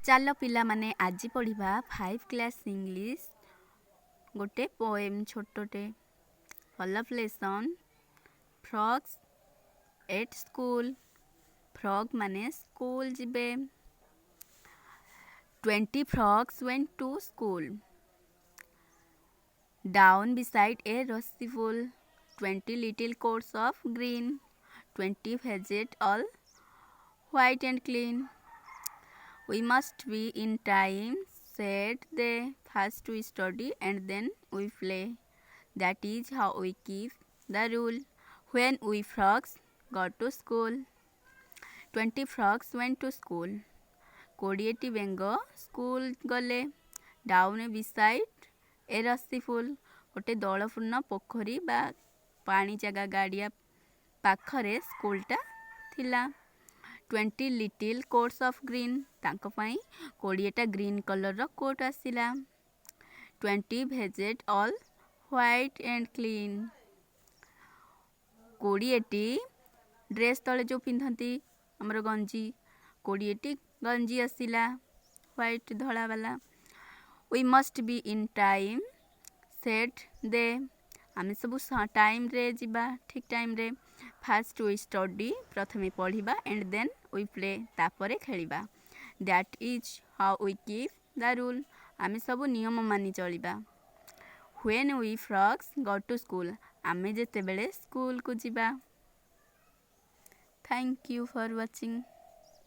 ଚାଲ ପିଲାମାନେ ଆଜି ପଢ଼ିବା 5 କ୍ଲାସ୍ ଇଂଲିଶ ଗୋଟେ ପୋଏମ୍ ଛୋଟଟେ। ଅଲଫ୍ lesson frogs at school. Frog ମାନେ ସ୍କୁଲ ଯିବେ। 20 frogs went to school. Down beside a rusty pool, 20 little coats of green, 20 faded all white and clean. We must be in time, said they. First we study and then we play. That is how we keep the rule when we frogs go to school. 20 frogs went to school. 20ଟି ବେଙ୍ଗ school ଗଲେ। Down ବିସାଇଡ୍ ଏ ରସି ଫୁଲ୍, ଗୋଟେ ଦଳପୂର୍ଣ୍ଣ ପୋଖରୀ ବା ପାଣି ଜାଗା ଗାଡ଼ିଆ ପାଖରେ ସ୍କୁଲଟା ଥିଲା। 20 ଲିଟିଲ୍ କୋଟ୍ସ ଅଫ୍ ଗ୍ରୀନ୍, ତାଙ୍କ ପାଇଁ 20ଟା ଗ୍ରୀନ୍ କଲର୍ର କୋଟ୍ ଆସିଲା। 20 vests all white and clean, 20ଟି ଡ୍ରେସ୍ ତଳେ ଯେଉଁ ପିନ୍ଧନ୍ତି ଆମର ଗଞ୍ଜି, 20ଟି ଗଞ୍ଜି ଆସିଲା ହ୍ୱାଇଟ୍ ଧଳା ବାଲା। We must be in time, said they, ଆମେ ସବୁ ଟାଇମ୍ରେ ଯିବା, ଠିକ୍ ଟାଇମ୍ରେ। ଫାଷ୍ଟ ୱି ଷ୍ଟଡି, ପ୍ରଥମେ ପଢ଼ିବା, ଆଣ୍ଡ ଦେନ୍ ୱି ପ୍ଲେ, ତାପରେ ଖେଳିବା। That is how we keep the rule, ଆମେ ସବୁ ନିୟମ ମାନି ଚଳିବା। When we frogs go to school, ଆମେ ଯେତେବେଳେ ସ୍କୁଲକୁ ଯିବା। Thank you for watching.